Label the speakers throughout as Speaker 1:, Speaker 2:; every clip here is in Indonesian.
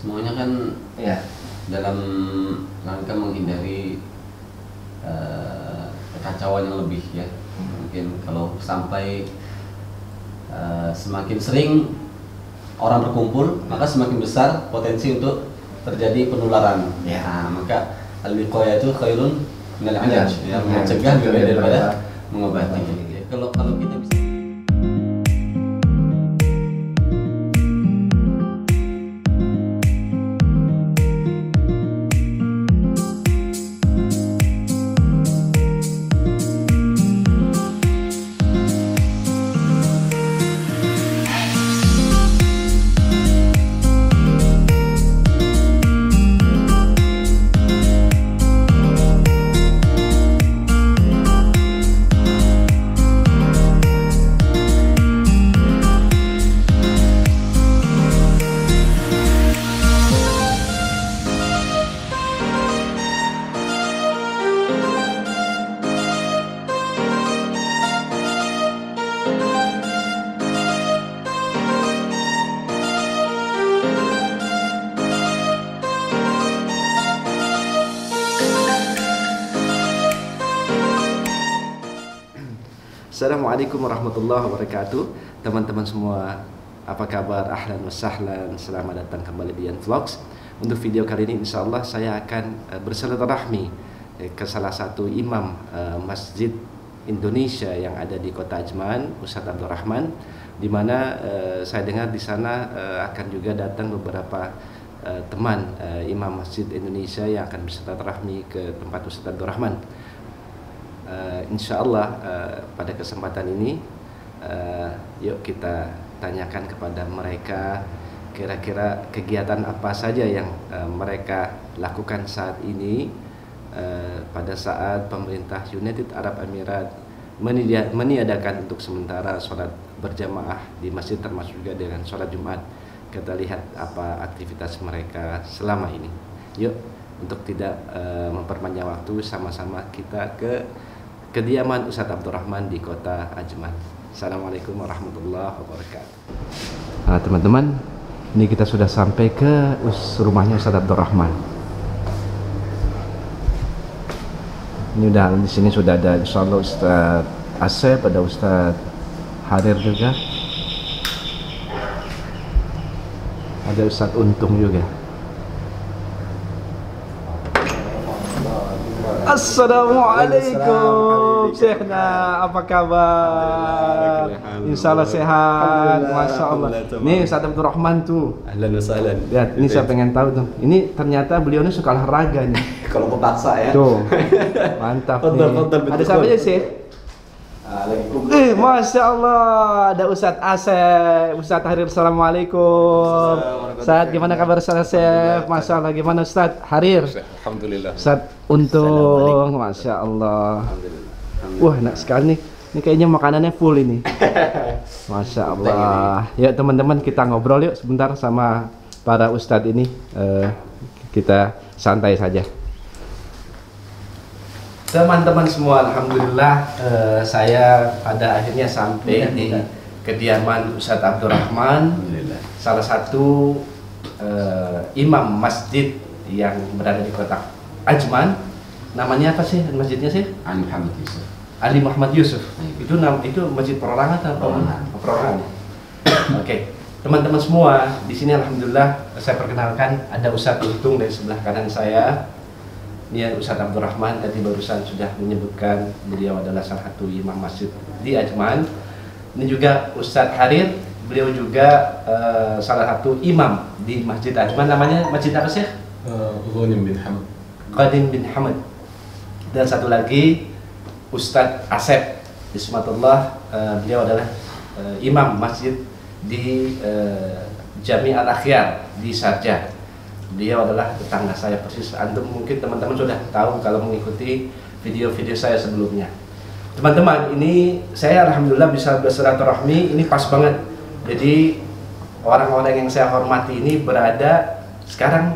Speaker 1: semuanya kan
Speaker 2: Ya.
Speaker 1: dalam rangka menghindari kekacauan yang lebih ya. Mungkin kalau sampai semakin sering orang berkumpul, maka semakin besar potensi untuk terjadi penularan.
Speaker 2: Ya.
Speaker 1: Nah, maka al-wiqayah itu khairun minal ilaj, ya, mencegah lebih baik daripada mengobati. Ya, kalau kita bisa.
Speaker 2: Assalamualaikum warahmatullahi wabarakatuh. Teman-teman semua, apa kabar? Ahlan wa sahlan. Selamat datang kembali di Yan Vlogs. Untuk video kali ini insya Allah saya akan bersilaturahmi ke salah satu imam masjid Indonesia yang ada di Kota Ajman, Ustadz Abdul Rahman, di mana saya dengar di sana akan juga datang beberapa teman imam masjid Indonesia yang akan bersilaturahmi ke tempat Ustadz Abdul Rahman. Insya Allah pada kesempatan ini yuk kita tanyakan kepada mereka kira-kira kegiatan apa saja yang mereka lakukan saat ini pada saat pemerintah United Arab Emirates meniadakan untuk sementara sholat berjamaah di masjid, termasuk juga dengan sholat Jumat. Kita lihat apa aktivitas mereka selama ini. Yuk, untuk tidak memperpanjang waktu, sama-sama kita ke kediaman Ustadz Abdul Rahman di Kota Ajman. Assalamualaikum warahmatullahi wabarakatuh. Nah, teman-teman, ini kita sudah sampai ke rumahnya Ustadz Abdul Rahman. Ini udah di sini sudah ada insyaallah Ustadz Asep, ada Ustadz Harir juga, ada Ustadz Untung juga. Assalamualaikum Syekhna, apa kabar? Insyaallah sehat, Masya Allah. Nih Ustadz Abdul Rahman tuh.
Speaker 1: Ahlan wa sahlan.
Speaker 2: Lihat, ini saya pengen tahu tuh. Ini ternyata beliau ini suka olahraga nih.
Speaker 1: Kalau kepaksa ya.
Speaker 2: Tuh, mantap nih. Ada siapa aja sih? Masya Allah, ada Ustadz Asep, Ustadz Harir. Assalamualaikum. Ustadz, gimana kabar Ustadz Asep? Masya Allah, gimana Ustadz Harir?
Speaker 3: Alhamdulillah.
Speaker 2: Ustadz Untung, Masya Allah. Wah, enak sekali nih. Ini kayaknya makanannya full ini. Masya Allah. Ya teman-teman, kita ngobrol yuk sebentar sama para Ustadz ini. Kita santai saja. Teman-teman semua, alhamdulillah saya pada akhirnya sampai di kediaman Ustadz Abdul Rahman, salah satu imam masjid yang berada di Kota Ajman. Namanya apa sih masjidnya sih?
Speaker 1: Ali Muhammad Yusuf.
Speaker 2: Ali Muhammad Yusuf. Itu masjid perorangan atau perorangan? Oke. Teman-teman semua, di sini alhamdulillah saya perkenalkan ada Ustadz Untung dari sebelah kanan saya. Ini Ustadz Abdul Rahman, tadi barusan sudah menyebutkan beliau adalah salah satu imam masjid di Ajman. Ini juga Ustadz Harir, beliau juga salah satu imam di Masjid Ajman. Namanya masjid apa sih?
Speaker 3: Ghanim bin Hamad.
Speaker 2: Qadim bin Hamad. Dan satu lagi Ustadz Asep Ismatullah, beliau adalah imam masjid di Jami Al-Akhyar di Sharjah. Beliau adalah tetangga saya persis. Antum mungkin teman-teman sudah tahu kalau mengikuti video-video saya sebelumnya. Teman-teman, ini saya alhamdulillah bisa bersilaturahmi, ini pas banget. Jadi orang-orang yang saya hormati ini berada sekarang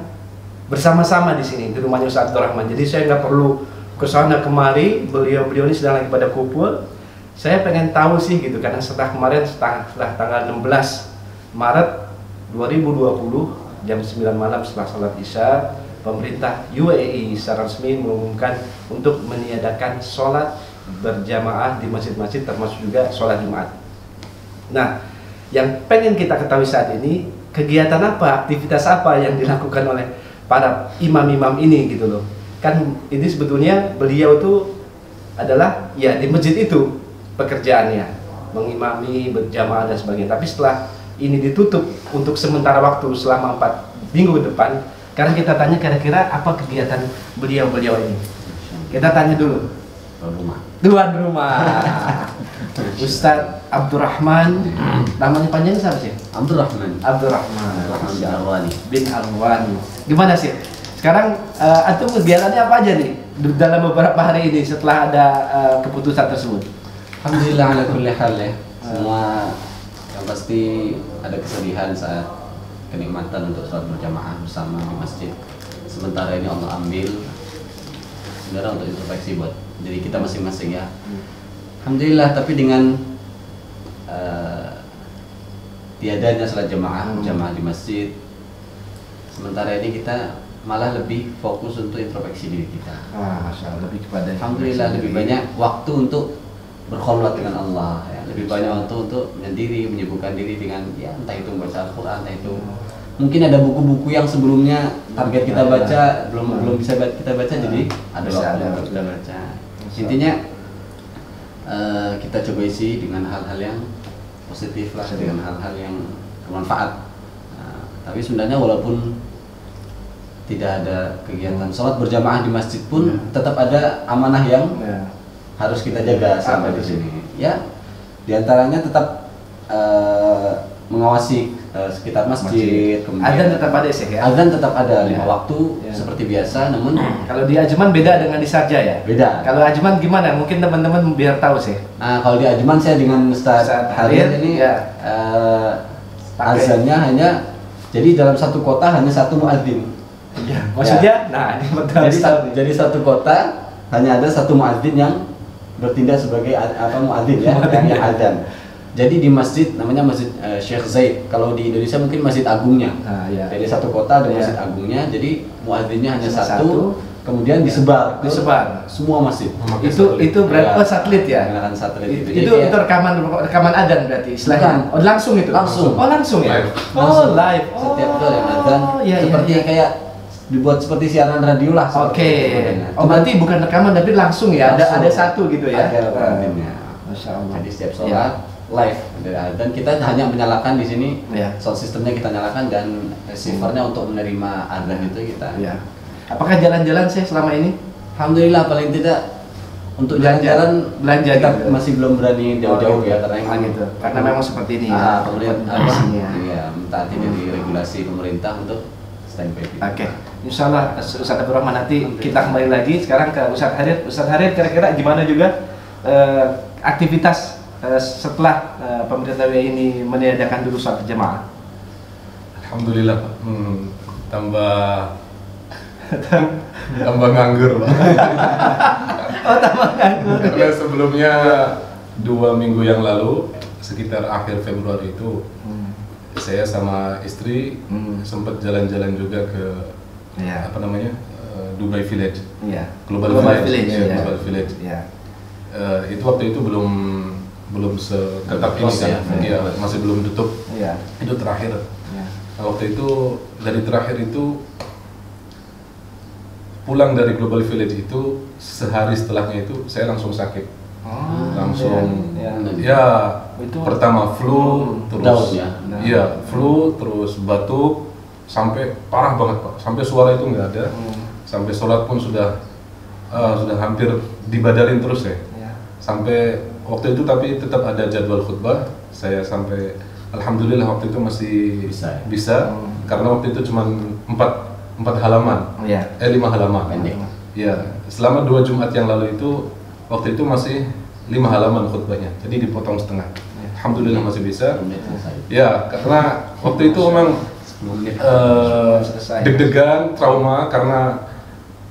Speaker 2: bersama-sama di sini di rumahnya Ustadz Abdul Rahman. Jadi saya nggak perlu ke sana kemari, beliau-beliau ini sedang lagi pada kumpul. Saya pengen tahu sih gitu, karena setelah kemarin setelah tanggal 16 Maret 2020 jam 9 malam setelah sholat Isya, pemerintah UAE secara resmi mengumumkan untuk meniadakan sholat berjamaah di masjid-masjid, termasuk juga sholat Jumat. Nah, yang pengen kita ketahui saat ini, kegiatan apa, aktivitas apa yang dilakukan oleh para imam-imam ini gitu loh. Kan ini sebetulnya beliau tuh adalah ya di masjid itu pekerjaannya, mengimami, berjamaah dan sebagainya. Tapi setelah ini ditutup untuk sementara waktu selama 4 minggu ke depan, karena kita tanya kira-kira apa kegiatan beliau-beliau ini. Kita tanya dulu. Tuan rumah. Ustadz Abdurrahman, namanya panjang siapa sih?
Speaker 1: Abdurrahman
Speaker 2: Abdurrahman
Speaker 1: bin Arwani.
Speaker 2: bin Arwani. Gimana sih? Sekarang antum kegiatannya apa aja nih dalam beberapa hari ini setelah ada keputusan tersebut?
Speaker 1: Alhamdulillah ala kulli hal ya. Semua yang pasti ada kesedihan saat kenikmatan untuk sholat berjamaah bersama di masjid. Sementara ini Allah ambil sebenarnya untuk introspeksi buat diri kita masing-masing ya. Alhamdulillah, tapi dengan tiadanya sholat jamaah di masjid, sementara ini kita malah lebih fokus untuk introspeksi diri kita.
Speaker 2: Masya Allah, lebih kepada
Speaker 1: Alhamdulillah lebih banyak waktu untuk berkhulwat dengan Allah ya. Lebih banyak waktu untuk menyendiri, menyibukkan diri dengan ya entah itu membaca Al-Quran, entah itu mungkin ada buku-buku yang sebelumnya target kita baca belum bisa kita baca, jadi ada waktu untuk kita baca. Intinya kita coba isi dengan hal-hal yang positif lah, dengan hal-hal yang bermanfaat. Tapi sebenarnya walaupun tidak ada kegiatan sholat berjamaah di masjid pun tetap ada amanah yang harus kita jaga sampai di sini. Ya, diantaranya tetap mengawasi sekitar masjid.
Speaker 2: Azan tetap ada sih ya.
Speaker 1: Azan tetap ada 5 waktu seperti biasa. Namun
Speaker 2: kalau di Ajman beda dengan di Sarja ya.
Speaker 1: Beda.
Speaker 2: Kalau Ajman gimana? Mungkin teman-teman biar tahu sih.
Speaker 1: Nah, kalau di Ajman saya dengan Ustaz Harir ini azannya hanya, jadi dalam satu kota hanya satu muadzin.
Speaker 2: Ya, maksudnya, nah ini betul.
Speaker 1: Jadi satu kota hanya ada satu muadzin yang bertindak sebagai muadzin ya, yang azan. Jadi di masjid namanya Masjid Syekh Zaid. Kalau di Indonesia mungkin Masjid Agungnya. Jadi satu kota ada Masjid Agungnya. Jadi muadzinnya hanya satu, kemudian disebar semua masjid.
Speaker 2: Itu berapa satelit ya?
Speaker 1: Menggunakan satelit itu.
Speaker 2: Itu rekaman adzan berarti istilahnya. Oh, langsung itu.
Speaker 1: Langsung.
Speaker 2: Oh, langsung ya.
Speaker 3: Live.
Speaker 2: Oh, live.
Speaker 1: Setiap itu ada adzan. Seperti kayak dibuat seperti siaran radio lah.
Speaker 2: Oke. Oh, berarti bukan rekaman tapi langsung ya. Ada satu gitu ya.
Speaker 1: Ada muadzinnya.
Speaker 2: Masya Allah.
Speaker 1: Jadi setiap sholat live dan kita hanya menyalakan di sini sound systemnya kita nyalakan dan receivernya untuk menerima adzan itu kita.
Speaker 2: Apakah jalan-jalan sih selama ini?
Speaker 1: Alhamdulillah, paling tidak untuk jalan-jalan
Speaker 2: belanja
Speaker 1: kita
Speaker 2: gitu.
Speaker 1: masih belum berani jauh-jauh ya karena yang
Speaker 2: gitu. Karena memang seperti ini
Speaker 1: pemerintah mentaati dari regulasi pemerintah untuk standby.
Speaker 2: Oke. Insyaallah Ustaz Abdurrahman nanti kita kembali lagi sekarang ke Ustaz Harir. Ustaz Harir kira-kira gimana juga aktivitas setelah pemerintah WI ini meniadakan dulu sholat berjamaah?
Speaker 3: Alhamdulillah, tambah nganggur Pak.
Speaker 2: Oh, tambah nganggur.
Speaker 3: Karena sebelumnya 2 minggu yang lalu sekitar akhir Februari itu saya sama istri sempat jalan-jalan juga ke Dubai Village. Global Village. Global Village. Itu waktu itu belum seketat ini kan, masih belum tutup. Itu terakhir. Nah, waktu itu dari terakhir itu pulang dari Global Village itu sehari setelahnya itu saya langsung sakit. Itu pertama flu, terus flu, terus batuk, sampai parah banget Pak, sampai suara itu nggak ada, sampai sholat pun sudah hampir dibadalin terus ya. Sampai waktu itu tapi tetap ada jadwal khutbah, saya sampai alhamdulillah waktu itu masih bisa karena waktu itu cuma 4 halaman, 5 halaman. Selama 2 Jumat yang lalu itu waktu itu masih 5 halaman khutbahnya, jadi dipotong setengah. Alhamdulillah masih bisa. Ya, karena waktu itu memang deg-degan, trauma karena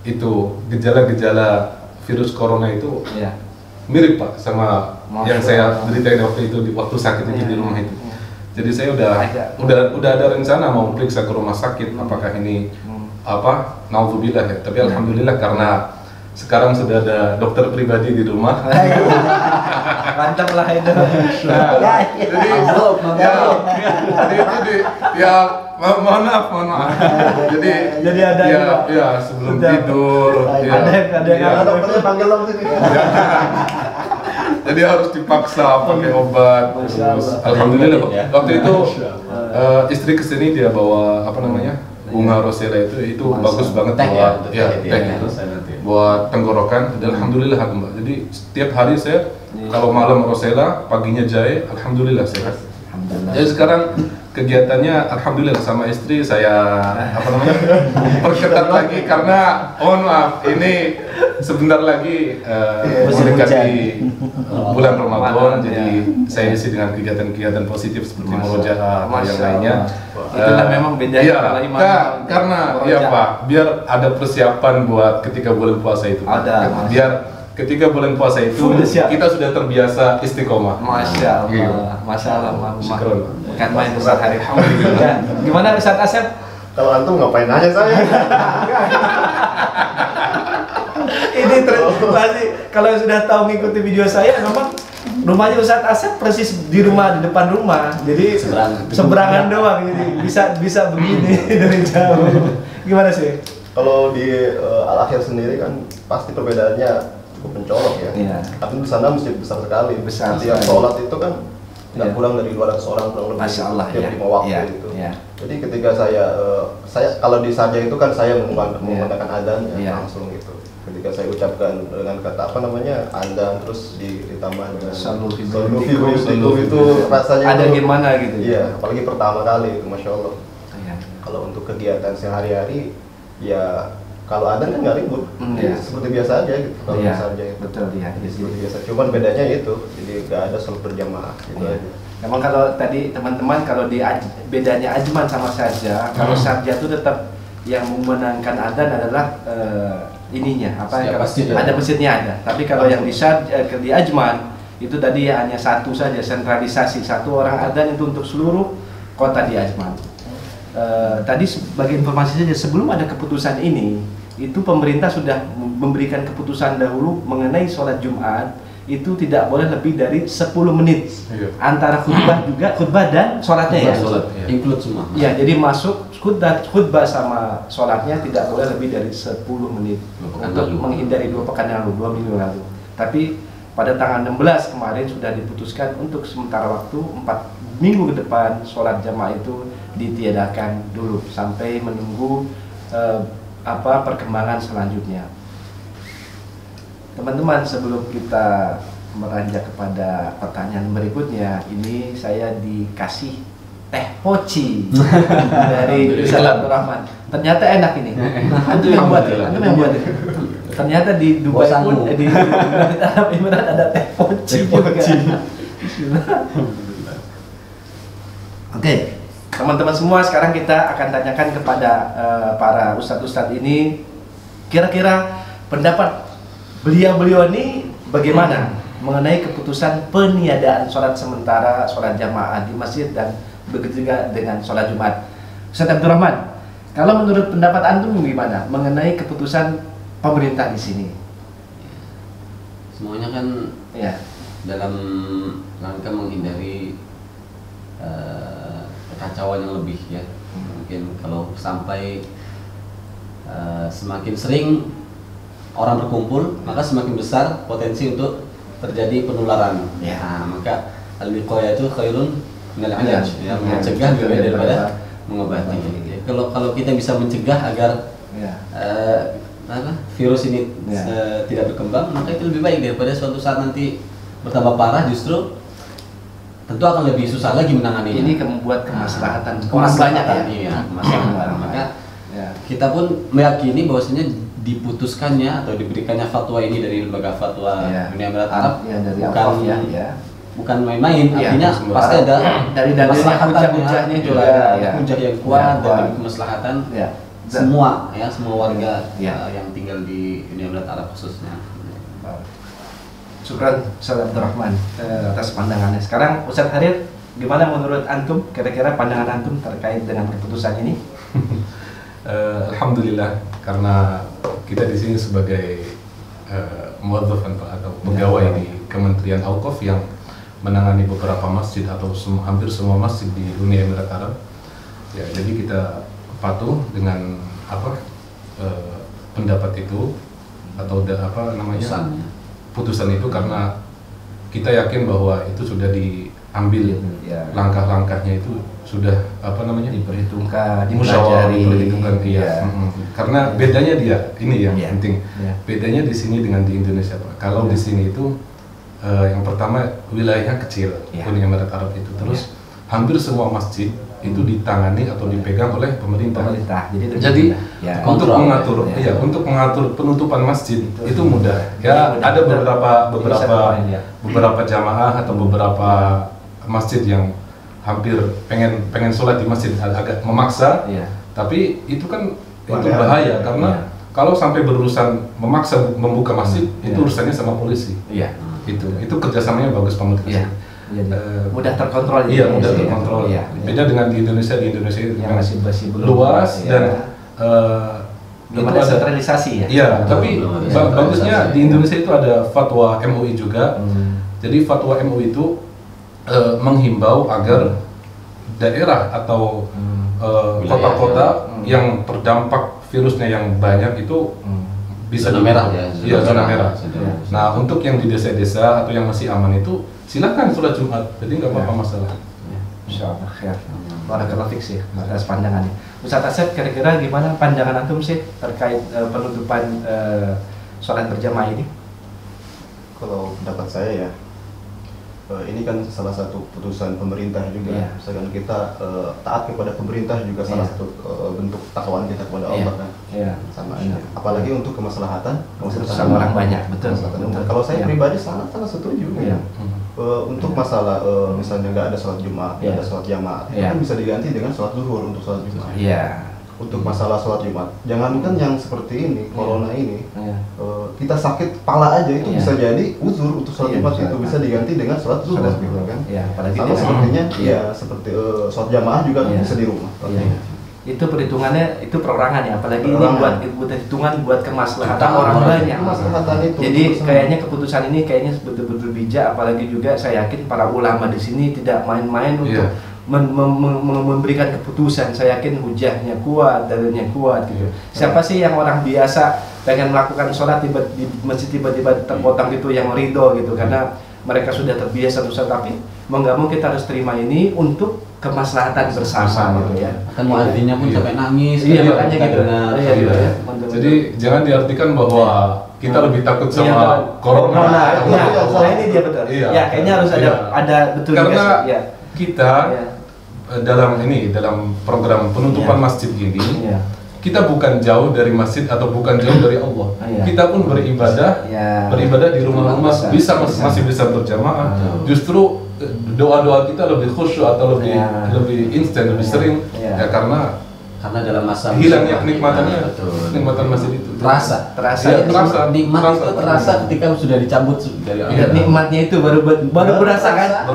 Speaker 3: itu gejala-gejala virus corona itu mirip Pak sama yang saya beritain waktu itu di waktu sakit itu di rumah itu. Jadi saya udah ada rencana mau periksa ke rumah sakit apakah ini apa naudzubillah ya. Tapi alhamdulillah karena sekarang sudah ada dokter pribadi di rumah.
Speaker 2: Mantap lah itu.
Speaker 3: Ya, mohon maaf. Jadi ada ya sebelum tidur.
Speaker 4: Ada dokternya panggil dong sini.
Speaker 3: Jadi harus dipaksa pakai obat. Alhamdulillah waktu itu istri kesini dia bawa apa namanya bunga rosella itu bagus banget buat buat tenggorokan. Dan alhamdulillah Mbak. Jadi setiap hari saya kalau malam rosella, paginya jahe, alhamdulillah sehat. Jadi sekarang kegiatannya alhamdulillah sama istri saya apa namanya perketat lagi karena mohon maaf ini sebentar lagi mendekati bulan Ramadan, jadi saya isi dengan kegiatan-kegiatan positif seperti murojaah atau yang lainnya.
Speaker 2: Itulah memang beda
Speaker 3: karena ya Pak, biar ada persiapan buat ketika bulan puasa itu. Biar ketika bulan puasa itu kita sudah terbiasa istiqomah.
Speaker 2: Masya Allah, Masya Allah, bukan main Ustaz Harith. Alhamdulillah. Gimana Ustaz Asep?
Speaker 4: Kalau antum ngapain nanya saya?
Speaker 2: Ini pasti kalau sudah tahu ngikuti video saya, memang rumahnya Ustaz Asep persis di depan rumah. Jadi seberangan doang, jadi bisa begini dari jauh. Gimana sih?
Speaker 4: Kalau di Al-Akhir sendiri kan pasti perbedaannya mencolok ya.
Speaker 2: Iya.
Speaker 4: Tapi di sana masjid besar sekali. Setiap sholat itu kan nggak kurang dari 200 orang kurang lebih.
Speaker 2: Masya Allah,
Speaker 4: tiap 5 waktu itu.
Speaker 2: Ya.
Speaker 4: Jadi ketika saya kalau di Sarja itu kan saya menggunakan adzan langsung gitu. Ketika saya ucapkan dengan kata apa namanya adzan terus ditambah dengan sallu itu rasanya
Speaker 2: ada
Speaker 4: itu,
Speaker 2: gimana gitu.
Speaker 4: Iya, apalagi pertama kali itu Masya Allah.
Speaker 2: Iya.
Speaker 4: Kalau untuk kegiatan sehari-hari ya kalau adzan kan nggak ribut, seperti biasa aja gitu. Kalau Sarja itu
Speaker 2: betul ya.
Speaker 4: seperti biasa. Cuman bedanya itu, jadi nggak ada sholat berjamaah gitu aja.
Speaker 2: Memang kalau tadi teman-teman kalau bedanya ajman sama sarja, kalau sarja itu tetap yang memenangkan adzan adalah ininya apa ada masjidnya ada. Tapi kalau yang di ajman itu tadi ya hanya satu saja, sentralisasi satu orang adzan itu untuk seluruh kota di Ajman. Tadi sebagai informasi saja, sebelum ada keputusan ini, itu pemerintah sudah memberikan keputusan dahulu mengenai sholat Jumat itu tidak boleh lebih dari 10 menit antara khutbah dan sholatnya ya.
Speaker 1: Include semua.
Speaker 2: Ya, jadi masuk khutbah sama sholatnya tidak boleh lebih dari 10 menit untuk menghindari 2 pekan yang lalu, 2 minggu lalu. Tapi pada tanggal 16 kemarin sudah diputuskan untuk sementara waktu 4 minggu ke depan sholat jamaah itu ditiadakan dulu sampai menunggu perkembangan selanjutnya. Teman-teman, sebelum kita meranjak kepada pertanyaan berikutnya, ini saya dikasih teh poci dari Ustaz Abdul Rahman. Ternyata enak ini. Antum yang buat ya? Antum yang buat ya? Ternyata di Dubai pun di Arab Emirat ada teh poci juga. Oke, teman-teman semua, sekarang kita akan tanyakan kepada para ustadz-ustadz ini, kira-kira pendapat beliau ini bagaimana mengenai keputusan peniadaan sholat sementara, sholat jamaah di masjid dan begitu juga dengan sholat Jumat. Ustaz Abdul Rahman, kalau menurut pendapat antum gimana mengenai keputusan pemerintah di sini?
Speaker 1: Semuanya kan dalam rangka menghindari kekacauan yang lebih ya. Mungkin kalau sampai semakin sering orang berkumpul, maka semakin besar potensi untuk terjadi penularan. Nah, maka al-wiqayah itu khairun minal ilaj, ya, mencegah lebih baik daripada mengobati. Kalau kita bisa mencegah agar virus ini tidak berkembang, maka itu lebih baik daripada suatu saat nanti bertambah parah, justru tentu akan lebih susah lagi menangani.
Speaker 2: Ini membuat kemaslahatan orang banyak ya.
Speaker 1: Iya, kemaslahatan. Maka kita pun meyakini bahwasanya diputuskannya atau diberikannya fatwa ini dari lembaga fatwa Uni Emirat Arab bukan main-main, artinya pasti ada
Speaker 2: dari hujah-hujahnya juga ada
Speaker 1: hujah yang kuat dan kemaslahatan semua warga yang tinggal di Uni Emirat Arab khususnya.
Speaker 2: Syukran Ustaz Abdul Rahman atas pandangannya. Sekarang Ustaz Harith, gimana menurut antum, kira-kira pandangan antum terkait dengan keputusan ini?
Speaker 3: Alhamdulillah, karena kita di sini sebagai muadzaf atau pegawai di Kementerian Auqaf yang menangani beberapa masjid atau hampir semua masjid di Uni Emirat Arab. Ya, jadi kita patuh dengan pendapat itu atau putusan itu, karena kita yakin bahwa itu sudah diambil langkah-langkahnya, itu sudah
Speaker 2: diperhitungkan,
Speaker 3: diperhitungkan karena bedanya ini yang penting. Bedanya di sini dengan di Indonesia, Pak. Kalau di sini itu yang pertama wilayahnya kecil, Uni Emirat Arab itu, terus hampir semua masjid itu ditangani atau dipegang oleh pemerintah. Jadi untuk mengatur, untuk mengatur penutupan masjid itu mudah. Ya, ada beberapa jamaah atau beberapa masjid yang hampir pengen sholat di masjid agak memaksa, tapi itu kan itu bahaya, karena kalau sampai berurusan memaksa membuka masjid, itu urusannya sama polisi. Itu kerjasamanya bagus pemerintah.
Speaker 2: Mudah terkontrol.
Speaker 3: Mudah terkontrol. Beda dengan di Indonesia itu
Speaker 2: yang masih belum
Speaker 3: luas dan
Speaker 2: belum ada sentralisasi ya.
Speaker 3: Iya, tapi bagusnya di Indonesia itu ada fatwa MUI juga. Jadi fatwa MUI itu menghimbau agar daerah atau kota-kota yang terdampak virusnya yang banyak itu bisa
Speaker 1: zona merah
Speaker 3: zona merah. Nah, untuk yang di desa-desa atau yang masih aman itu silakan sholat Jumat, jadi nggak apa-apa masalah.
Speaker 2: Insyaallah khair. Barakallahu fiik sih atas pandangannya. Ustaz Asep, kira-kira gimana pandangan antum sih terkait penutupan sholat berjamaah ini?
Speaker 4: Kalau pendapat saya ya, ini kan salah satu putusan pemerintah juga. Misalkan kita taat kepada pemerintah juga salah satu bentuk takwaan kita kepada Allah kan. Sama aja. Apalagi untuk kemaslahatan
Speaker 2: sama orang banyak, betul.
Speaker 4: Kalau saya pribadi sangat setuju. Untuk masalah misalnya nggak ada sholat Jumat, nggak ada sholat jamaah, itu kan bisa diganti dengan sholat zuhur untuk sholat Jumat. Untuk masalah sholat Jumat, jangankan yang seperti ini, corona ini, kita sakit kepala aja itu bisa jadi uzur untuk sholat Jumat, itu bisa diganti dengan sholat zuhur, gitu kan? Sama sepertinya, seperti sholat jamaah juga bisa di rumah.
Speaker 2: Itu perhitungannya, itu perorangan ya, apalagi ini buat hitungan buat kemaslahatan orang banyak. Jadi kayaknya keputusan ini kayaknya betul-betul bijak, apalagi juga saya yakin para ulama di sini tidak main-main untuk memberikan keputusan. Saya yakin hujahnya kuat, dalilnya kuat gitu. Siapa sih yang orang biasa pengen melakukan sholat di masjid tiba-tiba terpotong itu yang ridho gitu, karena mereka sudah terbiasa Ustaz, tapi mau nggak mau kita harus terima ini untuk kemaslahatan bersama gitu ya.
Speaker 1: Kan muadzinnya pun sampai nangis.
Speaker 2: Makanya gitu.
Speaker 3: Jadi jangan diartikan bahwa kita lebih takut sama corona.
Speaker 2: Nah, ini dia betul. Kayaknya harus ada betul.
Speaker 3: Karena kita dalam program penutupan masjid ini, kita bukan jauh dari masjid atau bukan jauh dari Allah. Kita pun beribadah di rumah-rumah masih bisa berjamaah. Justru doa-doa kita lebih khusyuk atau lebih instan, lebih sering karena
Speaker 1: dalam masa
Speaker 3: hilangnya kenikmatan masjid itu
Speaker 1: terasa nikmat itu terasa ketika sudah dicabut dari Allah.
Speaker 2: Nikmatnya itu baru berasa kan?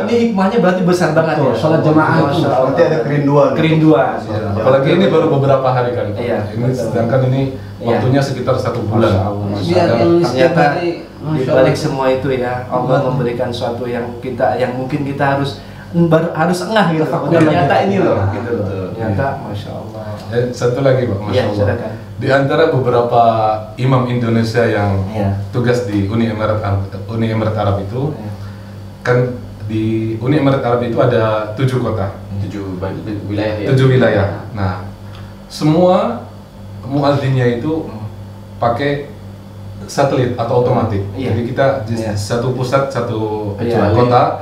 Speaker 2: Ini hikmahnya berarti besar banget ya.
Speaker 1: Sholat jamaah itu
Speaker 4: berarti ada kerinduan.
Speaker 3: Apalagi ini baru beberapa hari kan. Ini sedangkan ini waktunya sekitar 1 bulan.
Speaker 2: Ternyata di balik semua itu ya, Allah memberikan suatu yang mungkin kita harus engah gitu. Ternyata ini loh, gitu loh. Ternyata, masya Allah.
Speaker 3: Satu lagi Pak, masya Allah. Di antara beberapa imam Indonesia yang tugas di Uni Emirat Arab itu, kan di Uni Emirat Arab itu ada 7 kota,
Speaker 1: 7 wilayah.
Speaker 3: 7 wilayah. Nah, semua muadzinnya itu pakai satelit atau otomatik. Jadi kita di satu pusat, satu kota,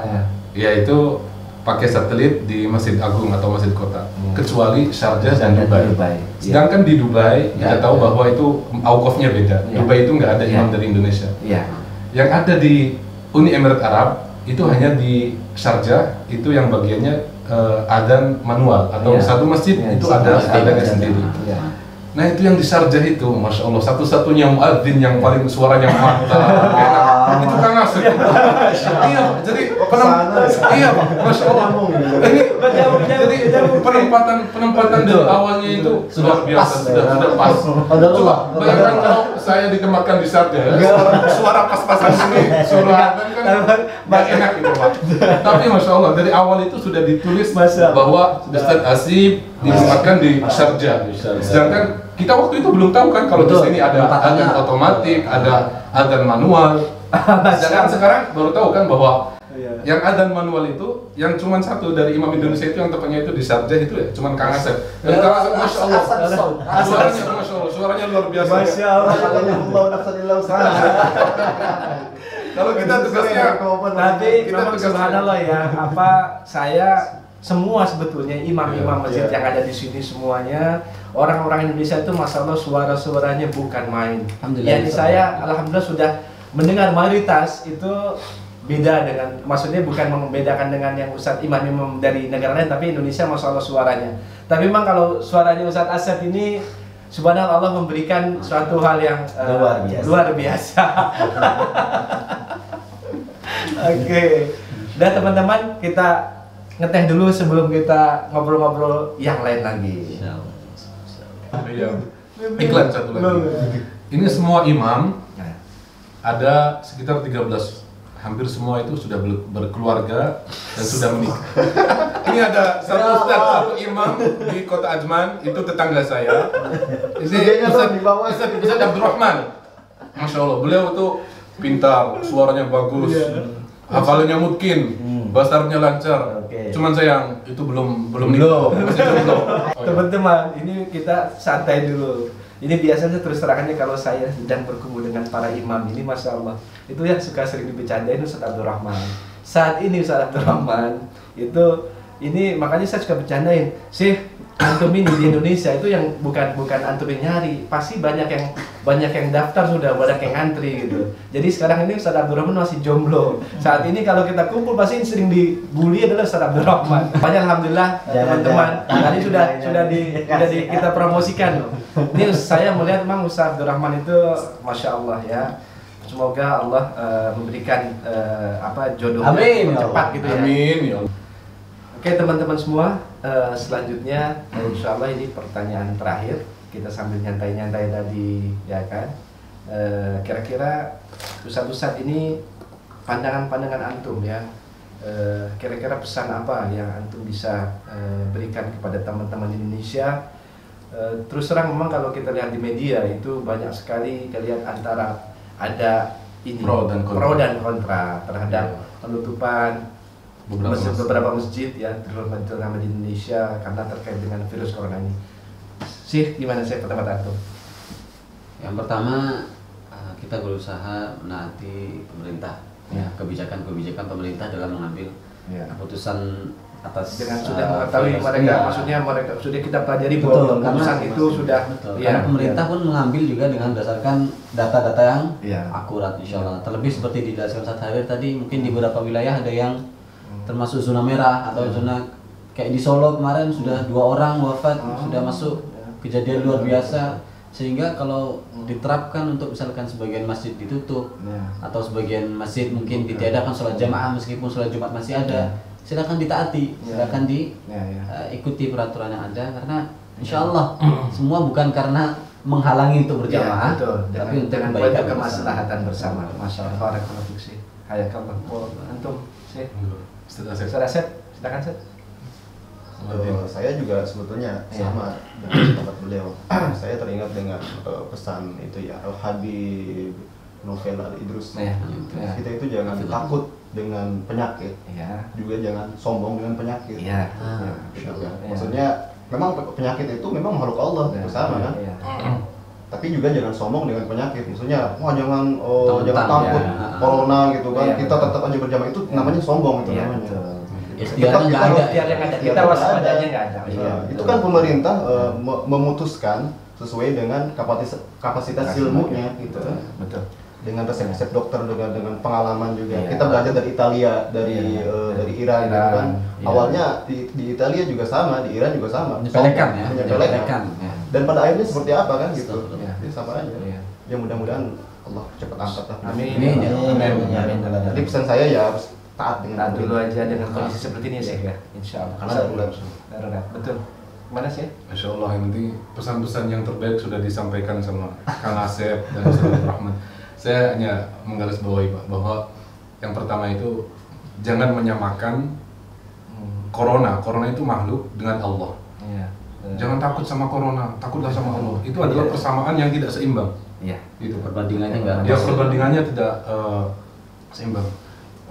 Speaker 3: yaitu pakai satelit di Masjid Agung atau Masjid Kota, kecuali Sharjah dan Dubai. Sedangkan di Dubai kita tahu bahwa itu Auqafnya beda. Dubai itu nggak ada imam dari Indonesia. Yang ada di Uni Emirat Arab itu hanya di Sharjah, itu yang bagiannya adzan manual atau satu masjid itu ada adzannya sendiri. Nah itu yang di Sharjah itu, masya Allah, satu-satunya muadzin yang paling suaranya mantap, enak. Itu Kang Asep. Iya, jadi iya, Masya Allah. Ini jadi penempatan dari awalnya itu luar biasa, sudah pas. Coba bayangkan kalau saya ditempatkan di Sarja, suara pas-pasan ini, suara kan nggak enak gitu Pak. Tapi Masya Allah, dari awal itu sudah ditulis bahwa Ustadz Asib ditempatkan di Sarja. Sedangkan kita waktu itu belum tahu kan kalau di sini ada adzan otomatis, ada adzan manual. Sedangkan sekarang baru tahu kan bahwa yang adzan manual itu yang cuma satu dari imam Indonesia itu yang tepatnya itu di Sarjah itu ya, cuma Kang Asep. Dan Kang Asep Masya Allah, suaranya Masya Allah, suaranya luar biasa.
Speaker 4: Masya Allah.
Speaker 3: Kalau kita tugasnya,
Speaker 5: tapi memang subhanallah ya, saya semua sebetulnya imam-imam masjid yang ada di sini semuanya orang-orang Indonesia itu masalah suara-suaranya bukan main. Yang saya alhamdulillah sudah mendengar mayoritas itu beda dengan, maksudnya bukan membedakan dengan yang Ustadz imam-imam dari negara lain, tapi Indonesia masalah suaranya. Tapi memang kalau suaranya Ustadz Asep ini subhanallah Allah memberikan suatu hal yang luar biasa. Oke. Dan teman-teman, kita ngeteh dulu sebelum kita ngobrol-ngobrol yang lain lagi.
Speaker 3: Iklan satu lagi. Ini semua imam ada sekitar 13, hampir semua itu sudah berkeluarga dan sudah menikah. Ini ada satu ustadz, satu imam di kota Ajman, itu tetangga saya. Ini Ustadz Abdurrahman. Masya Allah, beliau itu pintar, suaranya bagus, hafalannya mungkin, basarnya lancar. Cuman sayang itu belum nikah, masih jomblo.
Speaker 5: Teman-teman, ini kita santai dulu. Ini biasanya terus terangannya kalau saya sedang berkumpul dengan para imam ini, Masya Allah, itu yang suka sering dibercandain Ustadz Abdurrahman. Saat ini Ustadz Abdurrahman itu ini makanya saya suka bercandain sih, antum ini di Indonesia itu yang bukan antum yang nyari, pasti banyak yang daftar sudah, banyak yang ngantri gitu. Jadi sekarang ini Ustadz Abdurrahman masih jomblo. Saat ini kalau kita kumpul pasti sering dibully adalah Ustadz Abdurrahman. Banyak alhamdulillah teman-teman tadi sudah kita promosikan. Ini saya melihat memang Ustadz Abdurrahman itu Masya Allah ya. Semoga Allah memberikan jodohnya cepat gitu ya.
Speaker 3: Amin ya Allah.
Speaker 5: Oke teman-teman semua, selanjutnya insya Allah ini pertanyaan terakhir. Kita sambil nyantai-nyantai tadi ya kan. Kira-kira Ustadz ini pandangan-pandangan antum ya, kira-kira pesan apa yang antum bisa berikan kepada teman-teman Indonesia. Terus terang memang kalau kita lihat di media itu banyak sekali kita lihat antara ada ini pro dan kontra terhadap penutupan beberapa masjid ya terutama di Indonesia karena terkait dengan virus corona ini. Sih gimana sih pertama tuh?
Speaker 1: Yang pertama kita berusaha menaati pemerintah ya, kebijakan pemerintah dalam mengambil keputusan atas
Speaker 5: dengan sudah mengetahui maksudnya mereka sudah kita pelajari bahwa keputusan itu sudah
Speaker 1: karena pemerintah pun mengambil juga dengan berdasarkan data-data yang akurat insyaallah. Terlebih seperti dijelaskan Ustadz Harir tadi, mungkin di beberapa wilayah ada yang termasuk zona merah atau zona kayak di Solo kemarin sudah 2 orang wafat, sudah masuk kejadian luar biasa, sehingga kalau diterapkan untuk misalkan sebagian masjid ditutup atau sebagian masjid mungkin ditiadakan sholat jamaah meskipun sholat Jumat masih ada, silakan ditaati, silakan ikuti peraturan yang ada, karena insya Allah semua bukan karena menghalangi untuk berjamaah, tapi untuk kebaikan kemaslahatan bersama.
Speaker 5: Masya Allah, hayakallah. Antum sih, Ustadz Asep, silakan Ustadz.
Speaker 4: Saya juga sebetulnya sama dengan pendapat beliau. Saya teringat dengan pesan itu ya, Al-Habib Novel Al-Idrus. Kita itu jangan takut dengan penyakit, juga jangan sombong dengan penyakit. Gitu kan. Maksudnya memang penyakit itu memang makhluk Allah bersama kan. Tapi juga jangan sombong dengan penyakit. Maksudnya, jangan takut corona gitu kan. Kita tetap aja berjamaah, itu namanya sombong itu namanya.
Speaker 5: Ikhtiarnya nggak ada, kita waspadanya nggak ada.
Speaker 4: Itu kan pemerintah memutuskan sesuai dengan kapasitas ilmunya gitu.
Speaker 5: Betul.
Speaker 4: Dengan resep-resep dokter, dengan pengalaman juga. Kita belajar dari Italia, dari Iran gitu kan. Awalnya di Italia juga sama, di Iran juga sama.
Speaker 1: Menyepelekan.
Speaker 4: Dan pada akhirnya seperti apa kan gitu. Jadi sama aja. Ya mudah-mudahan Allah cepat angkat lah.
Speaker 5: Amin.
Speaker 4: Amin. Jadi pesan saya ya harus taat dengan
Speaker 5: dulu aja dengan kondisi seperti ini sih ya, insya Allah.
Speaker 4: Karena
Speaker 5: darurat. Betul. Mana sih?
Speaker 3: Masya Allah, yang penting pesan-pesan yang terbaik sudah disampaikan sama Kang Asep dan Ustaz Rahman. Saya hanya menggarisbawahi Pak bahwa yang pertama itu jangan menyamakan corona itu makhluk dengan Allah.
Speaker 5: Iya.
Speaker 3: Jangan takut sama corona, takutlah sama Allah. Itu adalah persamaan yang tidak seimbang.
Speaker 5: Iya.
Speaker 3: Itu
Speaker 1: Perbandingannya enggak.
Speaker 3: Ya, perbandingannya tidak seimbang.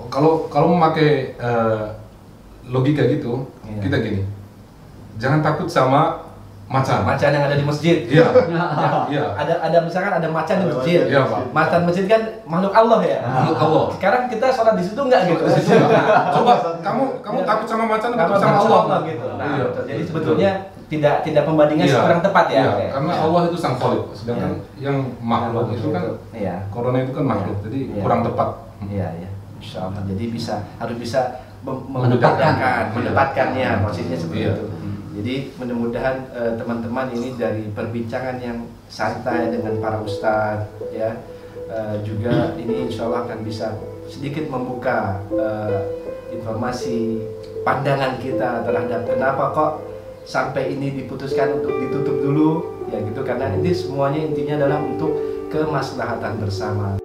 Speaker 3: Kalau memakai logika gitu, kita gini. Jangan takut sama macan.
Speaker 5: Macan yang ada di masjid.
Speaker 3: Iya.
Speaker 5: Iya. Ada misalkan ada macan di masjid.
Speaker 3: Iya, Pak.
Speaker 5: Macan masjid kan makhluk Allah ya.
Speaker 3: Makhluk Allah.
Speaker 5: Sekarang kita sholat di situ enggak gitu.
Speaker 3: Di situ enggak. Coba kamu takut sama macan, takut sama Allah
Speaker 5: gitu. Nah,
Speaker 3: iya.
Speaker 5: jadi sebetulnya tidak pembandingan kurang tepat ya.
Speaker 3: Iya, karena Allah itu sang khaliq, sedangkan yang makhluk itu kan corona itu kan makhluk, jadi kurang tepat.
Speaker 5: Iya. Insyaallah. Jadi harus bisa mendapatkannya, maksudnya seperti itu. Jadi mudah-mudahan teman-teman ini dari perbincangan yang santai dengan para ustadz ya, juga ini insya Allah akan bisa sedikit membuka informasi pandangan kita terhadap kenapa kok sampai ini diputuskan untuk ditutup dulu ya gitu, karena ini semuanya intinya adalah untuk kemaslahatan bersama.